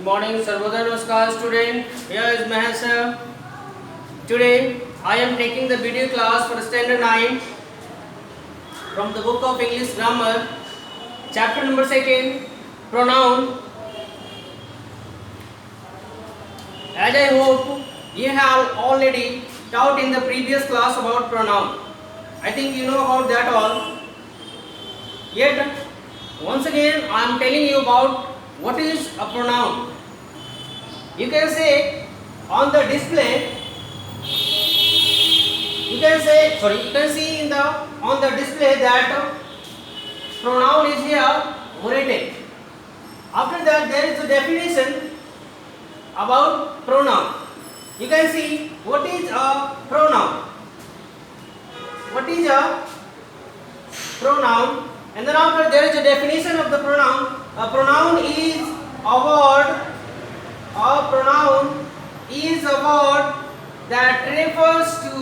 morning, Sarvodaya Namaskar student. Here is Mahesh sir. Today I am taking the video class for standard 9 from the book of English grammar, chapter number 2, pronoun. As I hope you have already taught in the previous class about pronoun. I think you know about that all. Yet once again I am telling you about what is a pronoun. You can say on the display, you can see in the on the display that pronoun is here orated. After that there is a definition about pronoun. You can see what is a pronoun. What is a pronoun? And then after there is a definition of the pronoun. A pronoun is a word. A pronoun is a word that refers to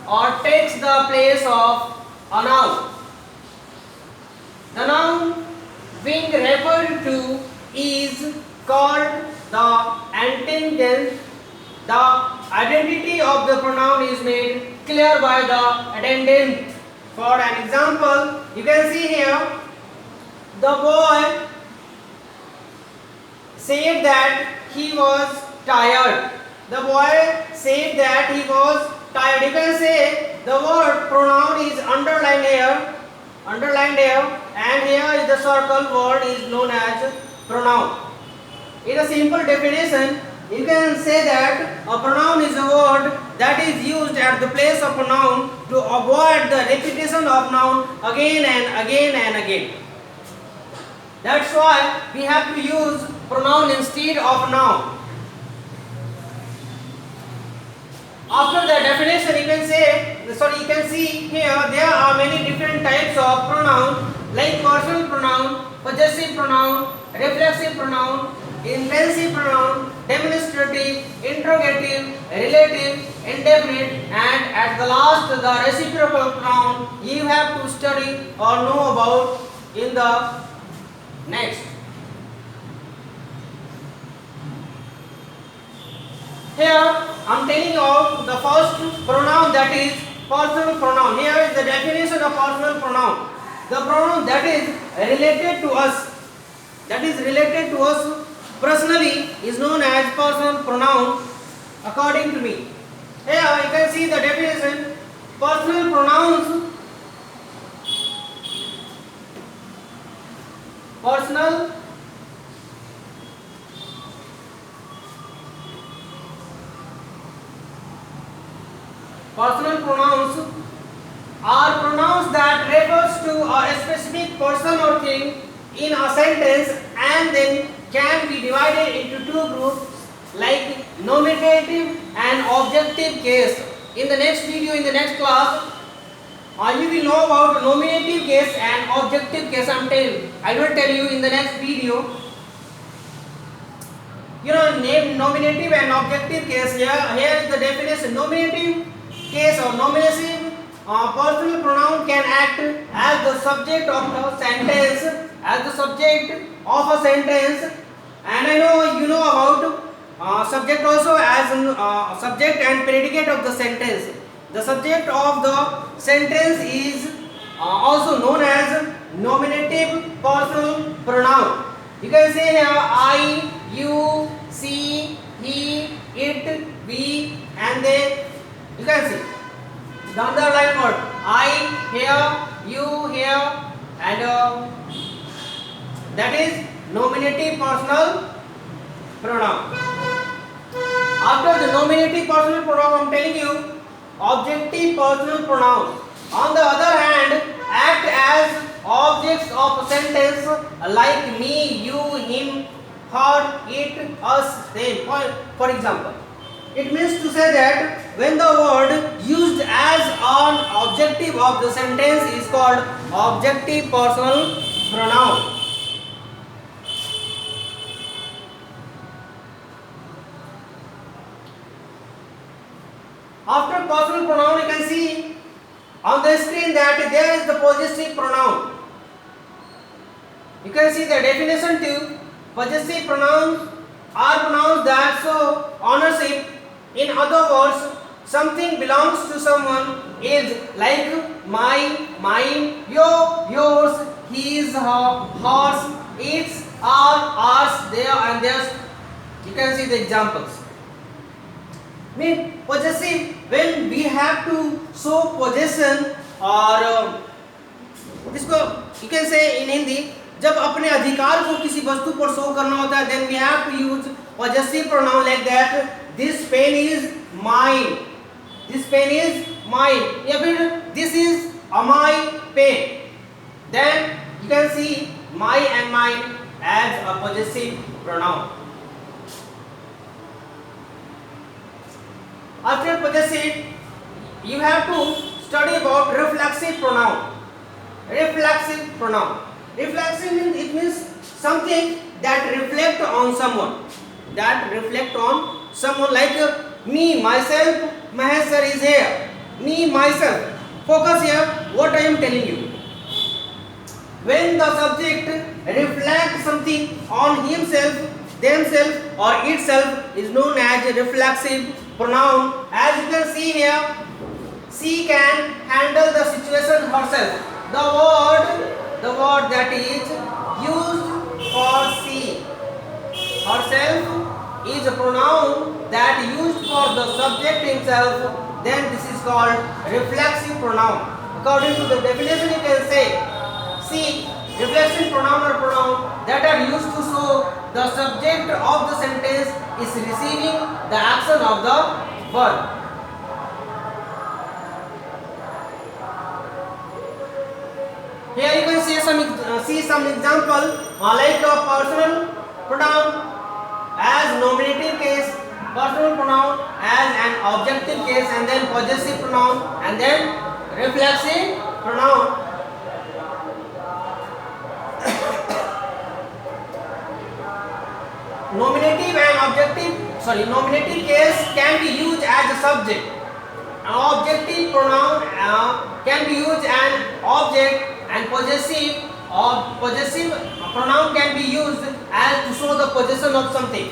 or takes the place of a noun. The noun being referred to is called the antecedent. The identity of the pronoun is made clear by the attendant. For an example, you can see here, the boy said that he was tired. The boy said that he was tired. You can say the word pronoun is underlined here, and here is the circle word is known as pronoun. In a simple definition, you can say that a pronoun is a word that is used at the place of a noun to avoid the repetition of noun again and again and again. That's why we have to use pronoun instead of noun. After the definition, you can see here there are many different types of pronoun like personal pronoun, possessive pronoun, reflexive pronoun, intensive pronoun, demonstrative, interrogative, relative, indefinite, and at the last the reciprocal pronoun you have to study or know about in the next. Here I am telling you of the first pronoun, that is personal pronoun. Here is the definition of personal pronoun. The pronoun that is related to us personally is known as personal pronoun according to me. Here you can see the definition. Personal pronouns. Personal pronouns are pronouns that refers to a specific person or thing in a sentence and then can be divided into two groups like nominative and objective case. In the next video, in the next class, you will know about nominative case and objective case. I will tell you in the next video. You know, name nominative and objective case. Here is the definition. Nominative case or nominative personal pronoun can act as the subject of a sentence, and I know you know about subject also as subject and predicate of the sentence. The subject of the sentence is also known as nominative personal pronoun. You can say here I, you, she, he, it, we, and they. You can see the underlined word I here, you here, and that is nominative personal pronoun. After the nominative personal pronoun, I am telling you objective personal pronoun. On the other hand, act as objects of a sentence like me, you, him, her, it, us, them. For example, it means to say that when the word used as an objective of the sentence is called objective personal pronoun. After personal pronoun, you can see on the screen that there is the possessive pronoun. You can see the definition to possessive pronouns are pronouns that show ownership. In other words, something belongs to someone is like my, mine, your, yours, his, her, hers, its, our, ours, their and theirs. You can see the examples. Mean possessive, when we have to show possession or इसको you can say in Hindi, जब अपने अधिकार को किसी वस्तु पर show करना होता है, then we have to use possessive pronoun like that. This pen is mine. This pen is mine. या फिर this is my pen. Then you can see my and mine as a possessive pronoun. After possessive, you have to study about reflexive pronoun. Reflexive pronoun. Reflexive means it means something that reflect on someone. That reflect on someone like me, myself, Mahesh sir is here. Me, myself. Focus here. What I am telling you. When the subject reflects something on himself, themselves, or itself is known as a reflexive pronoun. As you can see here, she can handle the situation herself. The word that is used for she herself is a pronoun that used for the subject himself. Then this is called reflexive pronoun. According to the definition, you can say she, reflexive pronoun or pronoun that are used to show the subject of the sentence is receiving the action of the verb. Here you can see some example like a personal pronoun as nominative case, personal pronoun as an objective case, and then possessive pronoun, and then reflexive pronoun. Nominative case can be used as a subject. An objective pronoun can be used as object, and possessive pronoun can be used as to show the possession of something.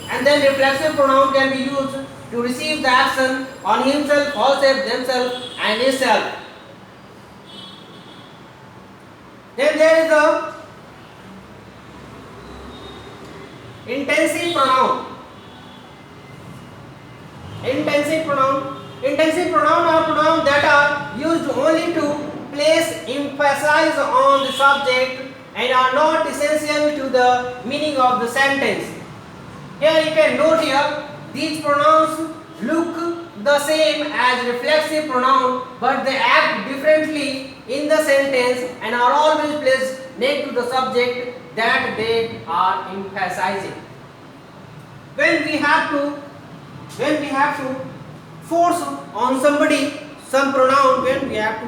And then reflexive pronoun can be used to receive the action on himself, herself, themselves, and himself. Then there is the intensive pronoun. Intensive pronoun are pronouns that are used only to place emphasis on the subject and are not essential to the meaning of the sentence. Here you can note here, these pronouns look the same as reflexive pronoun, but they act differently in the sentence and are always placed next to the subject that they are emphasizing. When we have to force on somebody some pronoun, then we have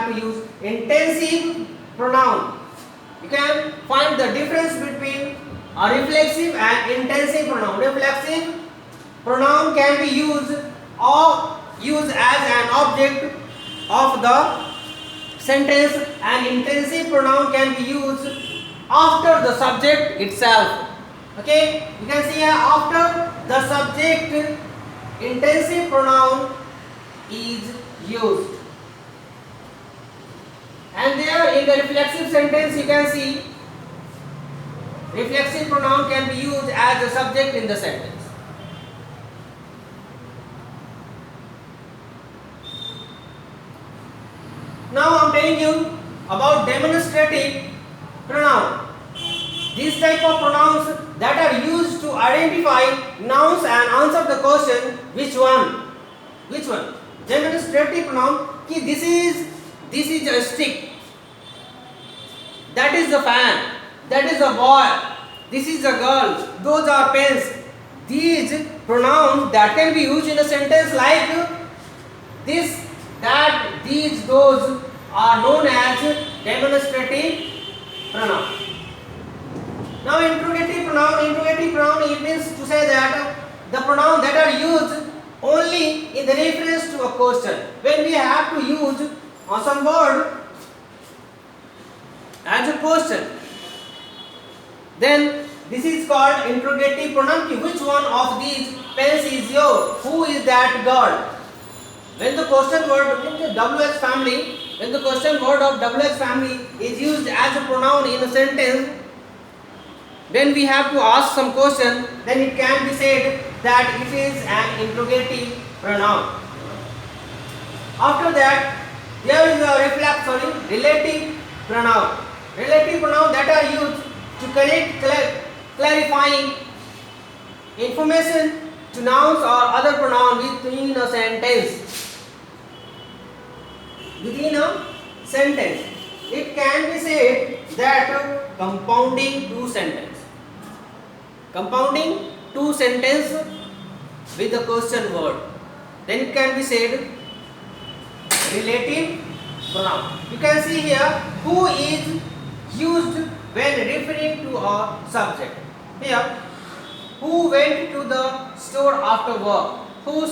to use intensive pronoun. You can find the difference between a reflexive and intensive pronoun. Reflexive pronoun can be used as an object of the sentence, and intensive pronoun can be used after the subject itself. Okay, you can see here, after the subject intensive pronoun is used. And there in the reflexive sentence you can see reflexive pronoun can be used as a subject in the sentence. Now I am telling you about demonstrative pronoun. These type of pronouns that are used to identify nouns and answer the question which one. Demonstrative pronoun ki this is a stick, that is a fan, that is a boy, this is a girl, those are pens. These pronouns that can be used in a sentence like this, that, these, those are known as demonstrative pronoun. Now interrogative pronoun it means to say that the pronoun that are used only in the reference to a question. When we have to use some word as a question, then this is called interrogative pronoun. Which one of these pens is yours? Who is that girl? When the question word in the WH family, when the question word of WH family is used as a pronoun in a sentence, when we have to ask some question, then it can be said that it is an interrogative pronoun. After that, there is a relative pronoun. Relative pronoun that are used to connect clarifying information to nouns or other pronoun within a sentence. Within a sentence, it can be said that compounding two sentences. Compounding two sentences with the question word. Then it can be said relative pronoun. You can see here who is used when referring to a subject. Here, who went to the store after work? Who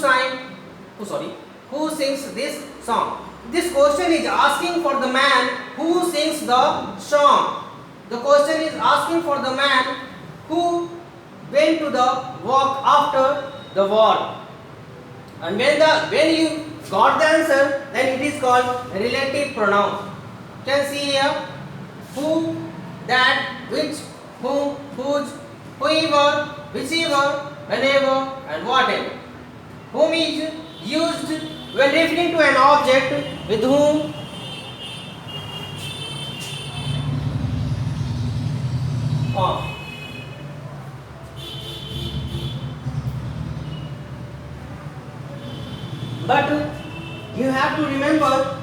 sings this song? This question is asking for the man who sings the song. The question is asking for the man who went to the work after the war. And when you got the answer, then it is called relative pronoun. You can see here who, that, which, whom, whose, whoever, whichever, whenever, and whatever. Whom is used when referring to an object with whom but you have to remember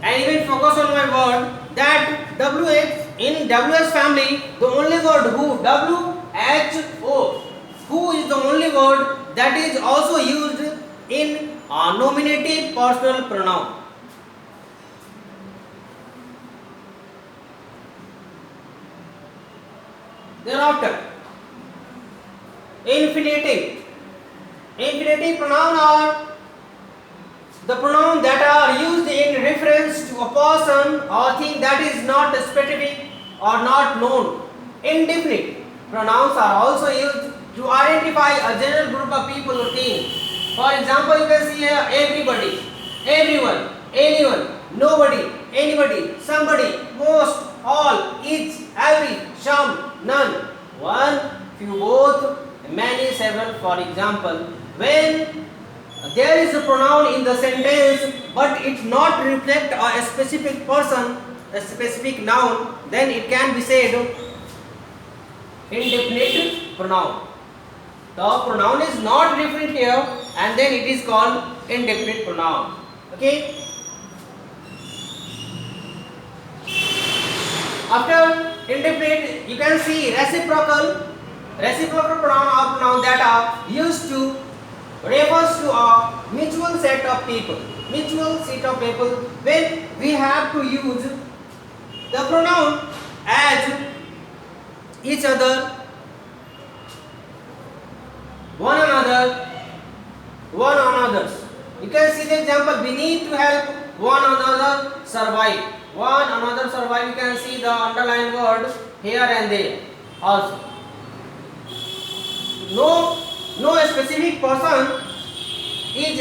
and even focus on my word that WH in WH family, the only word who, WHO, who is the only word that is also used in nominative personal pronoun. Thereafter, infinitive. Infinitive pronoun are the pronoun that are used in reference to a person or thing that is not specific or not known. Indefinite pronouns are also used to identify a general group of people or things. For example, you can see here everybody, everyone, anyone, nobody, anybody, somebody, most, all, each, every, some, none, one, few, both, many, several. For example, when there is a pronoun in the sentence but it not reflect a specific person, a specific noun, then it can be said indefinite pronoun. The pronoun is not different here and then it is called indefinite pronoun. Okay. After indefinite, you can see reciprocal pronoun or pronoun that are used to refers to a mutual set of people. When we have to use the pronoun as each other, one another's. You can see the example. We need to help one another survive. One another survive. You can see the underlined word here and there also. No specific person is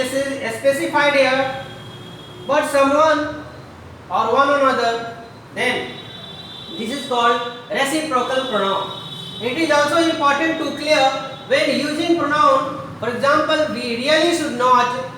specified here, but someone or one another, then this is called reciprocal pronoun. It is also important to clear when using pronoun. For example, we really should not